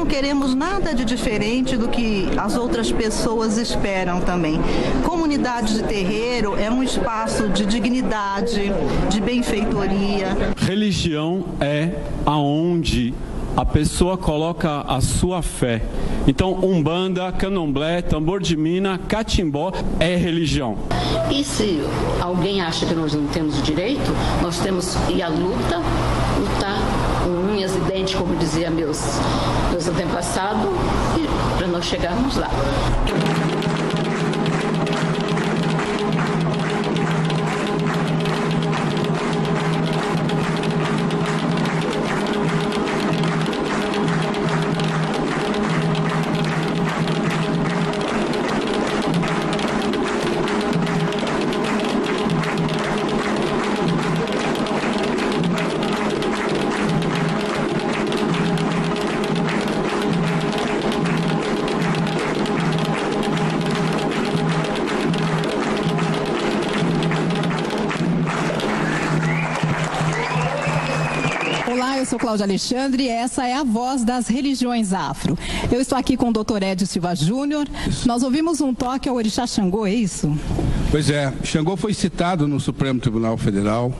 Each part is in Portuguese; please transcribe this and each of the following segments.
não queremos nada de diferente do que as outras pessoas esperam também. Comunidade de terreiro é um espaço de dignidade, de benfeitoria. Religião é aonde a pessoa coloca a sua fé. Então, umbanda, candomblé, tambor de mina, catimbó é religião. E se alguém acha que nós não temos o direito, nós temos que ir à lutar com unhas e dentes, como dizia meus antepassados, para nós chegarmos lá. Olá, eu sou Cláudia Alexandre e essa é a voz das religiões afro. Eu estou aqui com o Dr. Edio Silva Júnior. Nós ouvimos um toque ao orixá Xangô, é isso? Pois é, Xangô foi citado no Supremo Tribunal Federal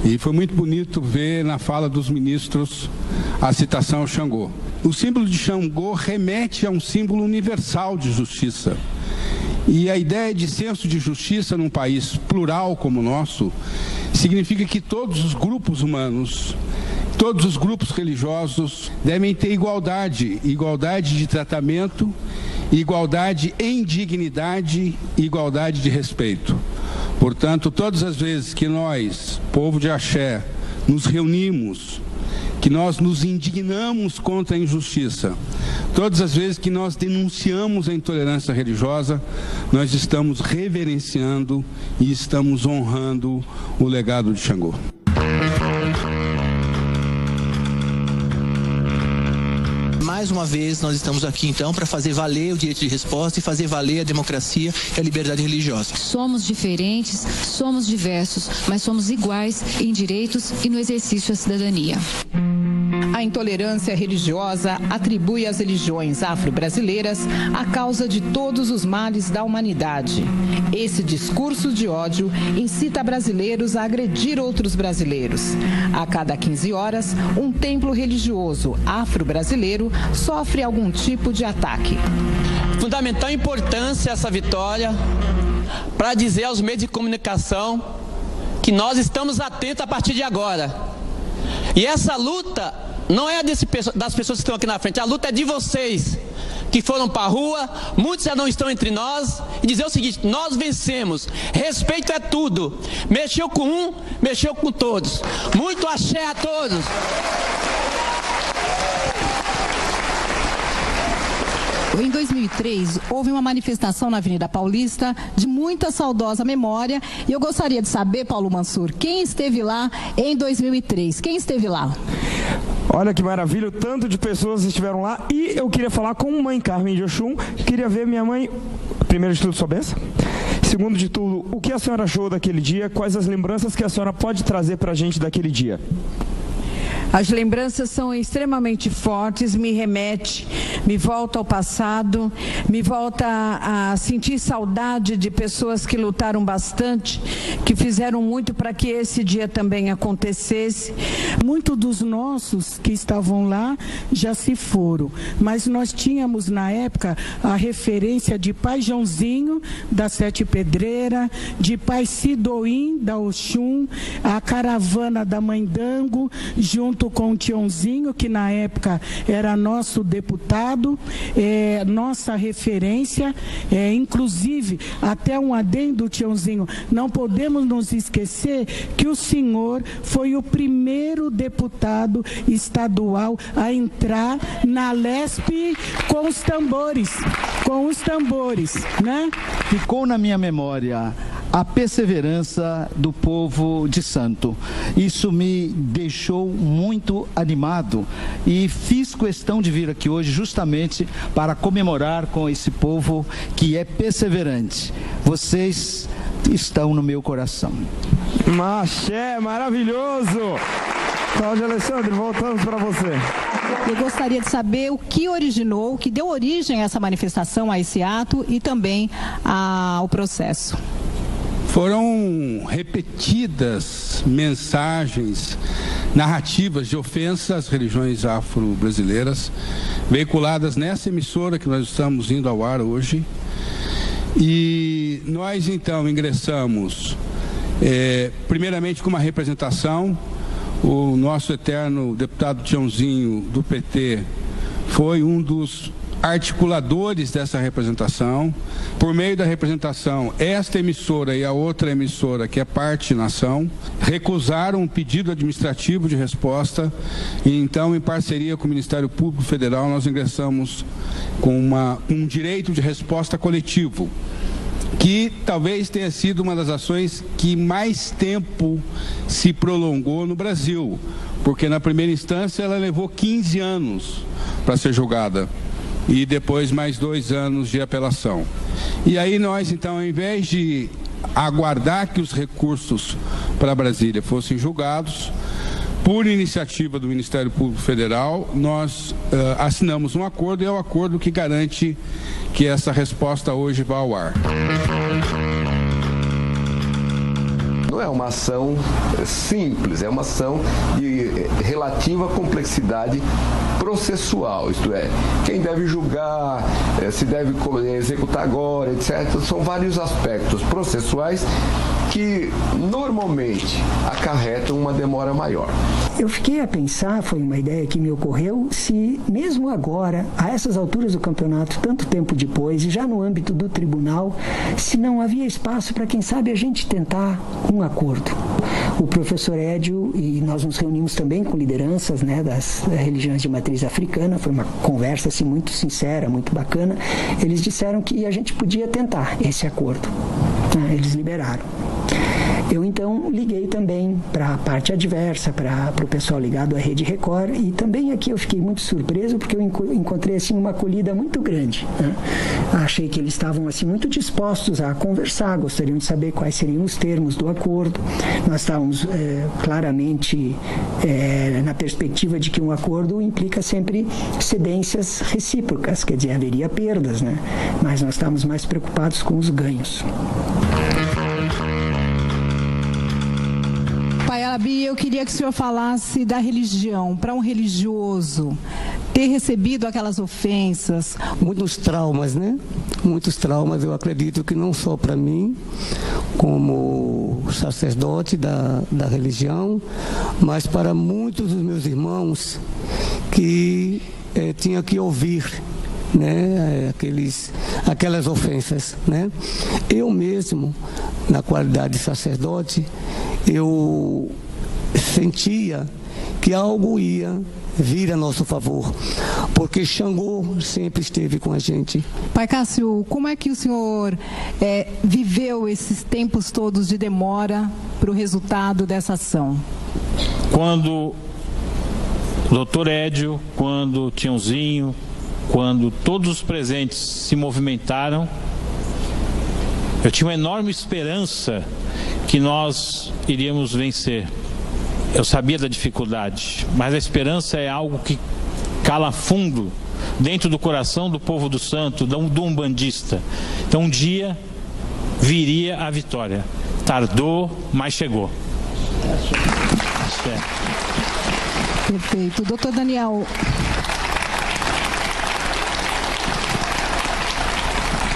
e foi muito bonito ver na fala dos ministros a citação ao Xangô. O símbolo de Xangô remete a um símbolo universal de justiça. E a ideia de senso de justiça num país plural como o nosso significa que todos os grupos humanos, todos os grupos religiosos devem ter igualdade de tratamento, igualdade em dignidade e igualdade de respeito. Portanto, todas as vezes que nós, povo de Axé, nos reunimos, que nós nos indignamos contra a injustiça, todas as vezes que nós denunciamos a intolerância religiosa, nós estamos reverenciando e estamos honrando o legado de Xangô. Mais uma vez, nós estamos aqui, então, para fazer valer o direito de resposta e fazer valer a democracia e a liberdade religiosa. Somos diferentes, somos diversos, mas somos iguais em direitos e no exercício da cidadania. A intolerância religiosa atribui às religiões afro-brasileiras a causa de todos os males da humanidade. Esse discurso de ódio incita brasileiros a agredir outros brasileiros. A cada 15 horas, um templo religioso afro-brasileiro sofre algum tipo de ataque. Fundamental importância essa vitória para dizer aos meios de comunicação que nós estamos atentos a partir de agora. E essa luta não é das pessoas que estão aqui na frente, a luta é de vocês que foram para a rua, muitos já não estão entre nós, e dizer o seguinte: nós vencemos, respeito é tudo, mexeu com um, mexeu com todos. Muito axé a todos. Em 2003, houve uma manifestação na Avenida Paulista de muita saudosa memória e eu gostaria de saber, Paulo Mansur, quem esteve lá em 2003? Quem esteve lá? Olha que maravilha, o tanto de pessoas estiveram lá e eu queria falar com mãe Carmen de Oxum, queria ver minha mãe, primeiro de tudo, sua bênção. Segundo de tudo, o que a senhora achou daquele dia, quais as lembranças que a senhora pode trazer para a gente daquele dia? As lembranças são extremamente fortes, me volta ao passado, me volta a sentir saudade de pessoas que lutaram bastante, que fizeram muito para que esse dia também acontecesse. Muitos dos nossos que estavam lá já se foram, mas nós tínhamos na época a referência de Pai Joãozinho da Sete Pedreira, de Pai Sidoim da Oxum, a caravana da Mãe Dango, junto com o Tiãozinho, que na época era nosso deputado, nossa referência, inclusive até um adendo, Tiãozinho, não podemos nos esquecer que o senhor foi o primeiro deputado estadual a entrar na LESP com os tambores, né? Ficou na minha memória a perseverança do povo de Santo. Isso me deixou muito animado e fiz questão de vir aqui hoje justamente para comemorar com esse povo que é perseverante. Vocês estão no meu coração. Axé, maravilhoso! Cláudia Alexandre, voltamos para você. Eu gostaria de saber o que originou, o que deu origem a essa manifestação, a esse ato e também ao processo. Foram repetidas mensagens, narrativas de ofensa às religiões afro-brasileiras, veiculadas nessa emissora que nós estamos indo ao ar hoje. E nós, então, ingressamos, primeiramente com uma representação. O nosso eterno deputado Tiãozinho, do PT, foi um dos articuladores dessa representação. Por meio da representação, esta emissora e a outra emissora, que é parte nação, recusaram um pedido administrativo de resposta e então, em parceria com o Ministério Público Federal, nós ingressamos com um direito de resposta coletivo, que talvez tenha sido uma das ações que mais tempo se prolongou no Brasil, porque na primeira instância ela levou 15 anos para ser julgada e depois mais 2 anos de apelação. E aí nós, então, ao invés de aguardar que os recursos para Brasília fossem julgados, por iniciativa do Ministério Público Federal, nós assinamos um acordo, e é o acordo que garante que essa resposta hoje vá ao ar. Não é uma ação simples, é uma ação de relativa complexidade processual, isto é, quem deve julgar, se deve executar agora, etc. São vários aspectos processuais que normalmente acarretam uma demora maior. Eu fiquei a pensar, foi uma ideia que me ocorreu, se mesmo agora, a essas alturas do campeonato, tanto tempo depois, e já no âmbito do tribunal, se não havia espaço para, quem sabe, a gente tentar um acordo. O professor Edio, e nós nos reunimos também com lideranças, né, das religiões de matriz africana, foi uma conversa assim, muito sincera, muito bacana. Eles disseram que a gente podia tentar esse acordo. Eles liberaram. Eu então liguei também para a parte adversa, para o pessoal ligado à Rede Record, e também aqui eu fiquei muito surpreso porque eu encontrei assim uma acolhida muito grande, né? Achei que eles estavam assim muito dispostos a conversar, gostariam de saber quais seriam os termos do acordo. Nós estávamos claramente na perspectiva de que um acordo implica sempre cedências recíprocas, quer dizer, haveria perdas, né? Mas nós estávamos mais preocupados com os ganhos. Pai Alabi, eu queria que o senhor falasse da religião. Para um religioso ter recebido aquelas ofensas. Muitos traumas, né? Muitos traumas, eu acredito que não só para mim, como sacerdote da religião, mas para muitos dos meus irmãos que tinham que ouvir, né, aquelas ofensas, né? Eu mesmo, na qualidade de sacerdote, eu sentia que algo ia vir a nosso favor, porque Xangô sempre esteve com a gente. Pai Cássio, como é que o senhor viveu esses tempos todos de demora para o resultado dessa ação? Quando o doutor Edio, quando o Tiãozinho, quando todos os presentes se movimentaram, eu tinha uma enorme esperança que nós iríamos vencer. Eu sabia da dificuldade, mas a esperança é algo que cala fundo dentro do coração do povo do santo, do umbandista. Então um dia viria a vitória. Tardou, mas chegou. Perfeito. Doutor Daniel.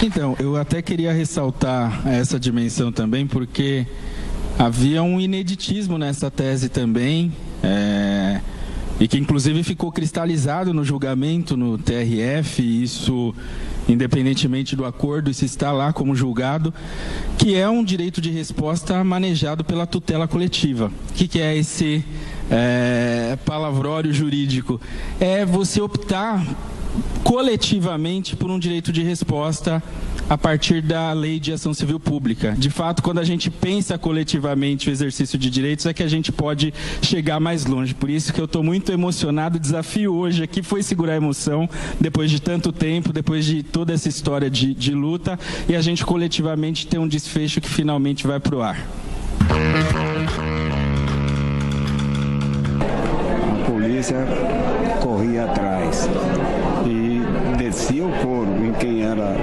Então, eu até queria ressaltar essa dimensão também, porque havia um ineditismo nessa tese também, e que inclusive ficou cristalizado no julgamento no TRF, e isso independentemente do acordo, isso está lá como julgado, que é um direito de resposta manejado pela tutela coletiva. O que é esse palavrório jurídico? É você optar coletivamente por um direito de resposta a partir da Lei de Ação Civil Pública. De fato, quando a gente pensa coletivamente o exercício de direitos, é que a gente pode chegar mais longe. Por isso que eu estou muito emocionado. O desafio hoje aqui foi segurar a emoção, depois de tanto tempo, depois de toda essa história de luta, e a gente coletivamente ter um desfecho que finalmente vai para o ar. A polícia polícia corria atrás e descia o couro em quem era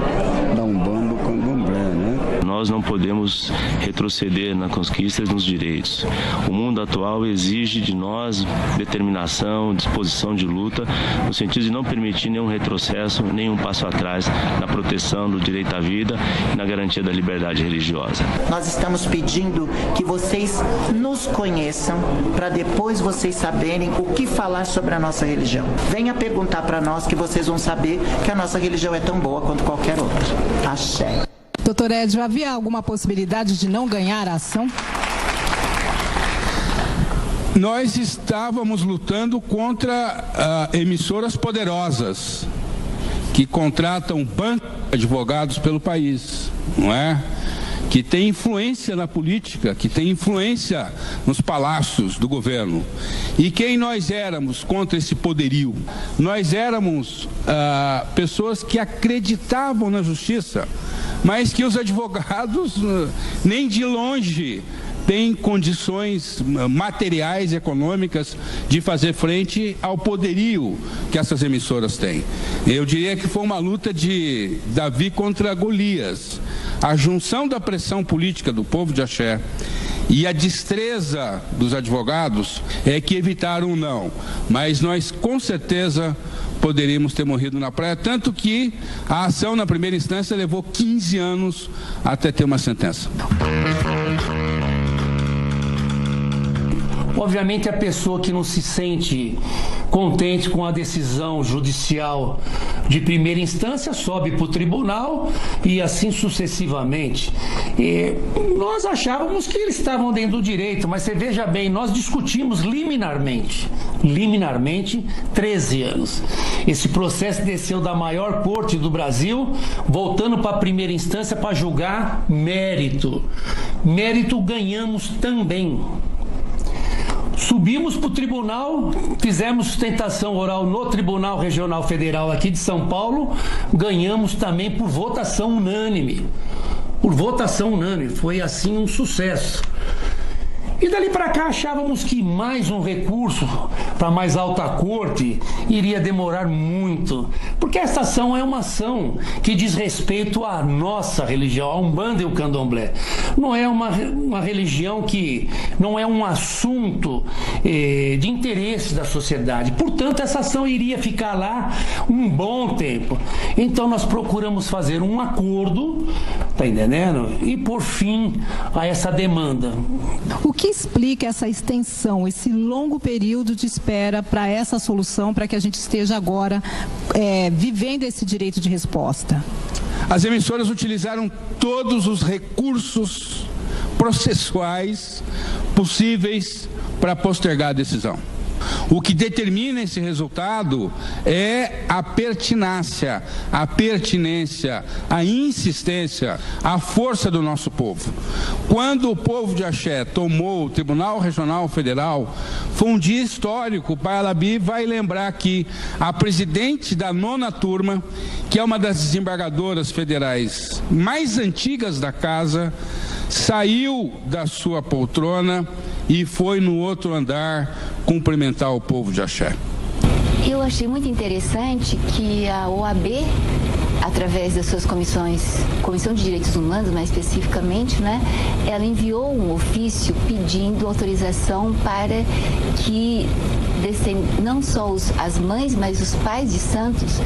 da Umbanda, do Candomblé, né? Nós não podemos retroceder na conquista dos direitos. O mundo atual exige de nós determinação, disposição de luta, no sentido de não permitir nenhum retrocesso, nenhum passo atrás na proteção do direito à vida e na garantia da liberdade religiosa. Nós estamos pedindo que vocês nos conheçam para depois vocês saberem o que falar sobre a nossa religião. Venha perguntar para nós que vocês vão saber que a nossa religião é tão boa quanto qualquer outra. Axé. Doutor Edio, havia alguma possibilidade de não ganhar a ação? Nós estávamos lutando contra emissoras poderosas que contratam bancos de advogados pelo país, não é? Que tem influência na política, que tem influência nos palácios do governo. E quem nós éramos contra esse poderio? Nós éramos pessoas que acreditavam na justiça, mas que os advogados nem de longe têm condições materiais, econômicas de fazer frente ao poderio que essas emissoras têm. Eu diria que foi uma luta de Davi contra Golias. A junção da pressão política do povo de Axé e a destreza dos advogados é que evitaram o não. Mas nós, com certeza, poderíamos ter morrido na praia, tanto que a ação na primeira instância levou 15 anos até ter uma sentença. Obviamente, a pessoa que não se sente contente com a decisão judicial de primeira instância sobe para o tribunal e assim sucessivamente. E nós achávamos que eles estavam dentro do direito, mas você veja bem, nós discutimos liminarmente 13 anos. Esse processo desceu da maior corte do Brasil, voltando para a primeira instância para julgar mérito. Mérito ganhamos também. Subimos para o tribunal, fizemos sustentação oral no Tribunal Regional Federal aqui de São Paulo, ganhamos também por votação unânime. Por votação unânime, foi assim um sucesso. E dali para cá achávamos que mais um recurso para mais alta corte iria demorar muito, porque essa ação é uma ação que diz respeito à nossa religião, a Umbanda e o Candomblé. Não é uma religião que não é um assunto de interesse da sociedade. Portanto, essa ação iria ficar lá um bom tempo. Então nós procuramos fazer um acordo, tá entendendo? E por fim a essa demanda. O que explica essa extensão, esse longo período de espera para essa solução, para que a gente esteja agora vivendo esse direito de resposta? As emissoras utilizaram todos os recursos processuais possíveis para postergar a decisão. O que determina esse resultado é a pertinácia, a pertinência, a insistência, a força do nosso povo. Quando o povo de Axé tomou o Tribunal Regional Federal, foi um dia histórico. O Pai Alabi vai lembrar que a presidente da 9ª turma, que é uma das desembargadoras federais mais antigas da casa, saiu da sua poltrona e foi no outro andar cumprimentar o povo de Axé. Eu achei muito interessante que a OAB, através das suas comissões, Comissão de Direitos Humanos mais especificamente, né, ela enviou um ofício pedindo autorização para que não só as mães, mas os pais de santos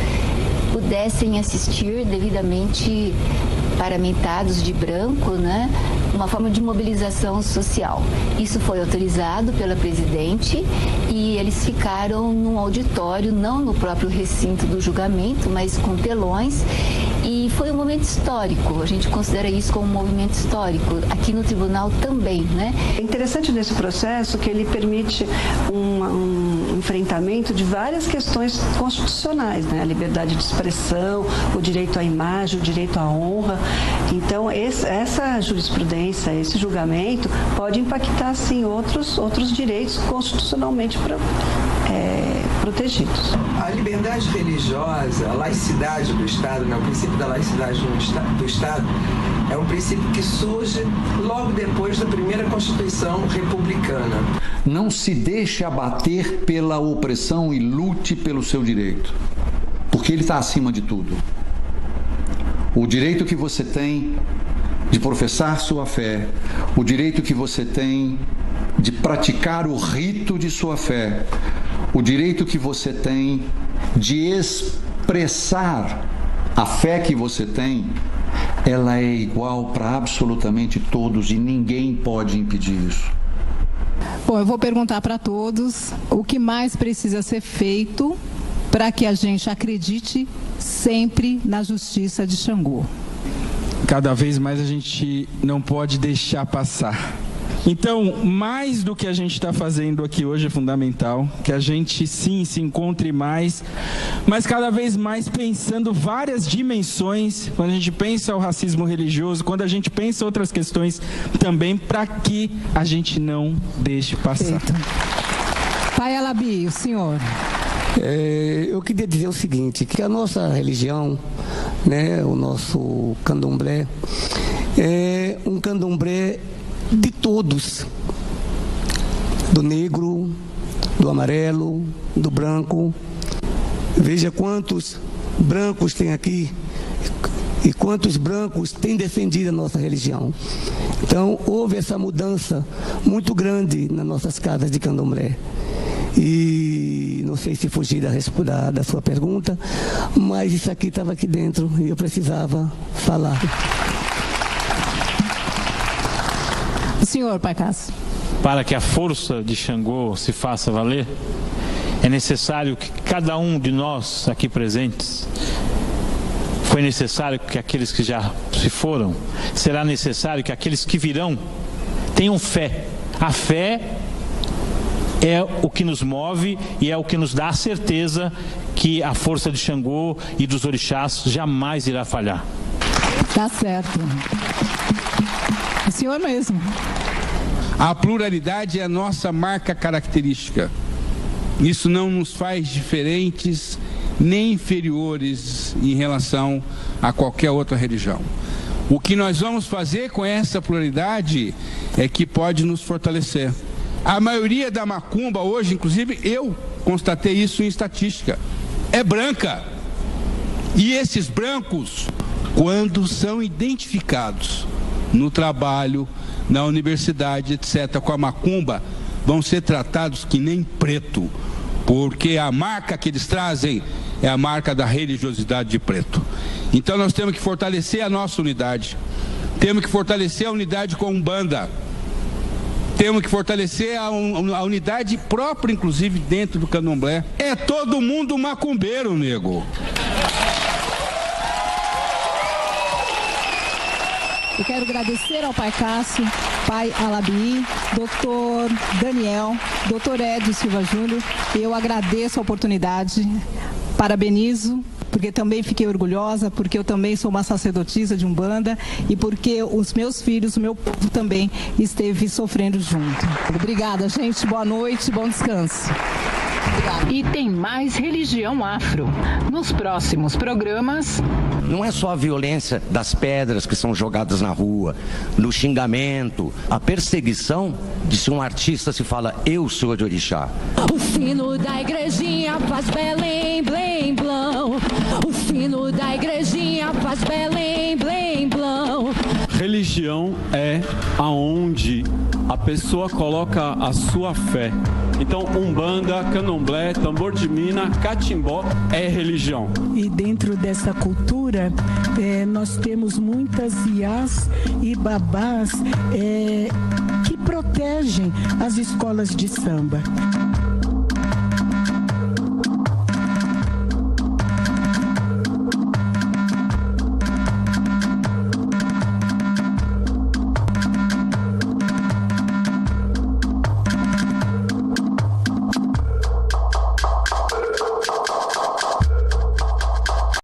pudessem assistir devidamente paramentados de branco, né? Uma forma de mobilização social. Isso foi autorizado pela presidente e eles ficaram num auditório, não no próprio recinto do julgamento, mas com telões. E foi um momento histórico, a gente considera isso como um movimento histórico, aqui no tribunal também, né? É interessante nesse processo que ele permite um enfrentamento de várias questões constitucionais, né? A liberdade de expressão, o direito à imagem, o direito à honra. Então, essa jurisprudência, esse julgamento pode impactar, sim, outros direitos constitucionalmente protegidos. A liberdade religiosa, a laicidade do Estado, né, o princípio da laicidade do Estado, é um princípio que surge logo depois da primeira Constituição republicana. Não se deixe abater pela opressão e lute pelo seu direito, porque ele está acima de tudo. O direito que você tem de professar sua fé, o direito que você tem de praticar o rito de sua fé, o direito que você tem de expressar a fé que você tem, ela é igual para absolutamente todos e ninguém pode impedir isso. Bom, eu vou perguntar para todos o que mais precisa ser feito para que a gente acredite sempre na justiça de Xangô. Cada vez mais a gente não pode deixar passar. Então, mais do que a gente está fazendo aqui hoje é fundamental, que a gente sim se encontre mais, mas cada vez mais pensando várias dimensões, quando a gente pensa o racismo religioso, quando a gente pensa outras questões também, para que a gente não deixe passar. Pai Alabi, o senhor. Eu queria dizer o seguinte, que a nossa religião, né, o nosso candomblé, é um candomblé de todos, do negro, do amarelo, do branco. Veja quantos brancos tem aqui e quantos brancos têm defendido a nossa religião. Então, houve essa mudança muito grande nas nossas casas de candomblé. E não sei se fugir da sua pergunta, mas isso aqui estava aqui dentro e eu precisava falar. O senhor, Pai Cássio. Para que a força de Xangô se faça valer, é necessário que cada um de nós aqui presentes, foi necessário que aqueles que já se foram, será necessário que aqueles que virão tenham fé. A fé é o que nos move e é o que nos dá a certeza que a força de Xangô e dos orixás jamais irá falhar. Tá certo. O senhor mesmo. A pluralidade é a nossa marca característica. Isso não nos faz diferentes nem inferiores em relação a qualquer outra religião. O que nós vamos fazer com essa pluralidade é que pode nos fortalecer. A maioria da macumba hoje, inclusive eu constatei isso em estatística, é branca. E esses brancos, quando são identificados no trabalho, na universidade, etc., com a macumba, vão ser tratados que nem preto, porque a marca que eles trazem é a marca da religiosidade de preto. Então nós temos que fortalecer a nossa unidade, temos que fortalecer a unidade com a Umbanda, temos que fortalecer a unidade própria, inclusive dentro do candomblé. É todo mundo macumbeiro, nego. Eu quero agradecer ao Pai Cássio, Pai Alabi, Dr. Daniel, Dr. Edio Silva Júnior. Eu agradeço a oportunidade, parabenizo, porque também fiquei orgulhosa, porque eu também sou uma sacerdotisa de Umbanda e porque os meus filhos, o meu povo também esteve sofrendo junto. Obrigada, gente. Boa noite, bom descanso. E tem mais religião afro. Nos próximos programas... Não é só a violência das pedras que são jogadas na rua, no xingamento, a perseguição de se um artista se fala, eu sou de orixá. O sino da igrejinha faz Belém, blém, blão. O sino da igrejinha faz Belém, blém, blão. Religião é aonde a pessoa coloca a sua fé. Então, Umbanda, Candomblé, Tambor de Mina, Catimbó é religião. E dentro dessa cultura, nós temos muitas iás e babás que protegem as escolas de samba.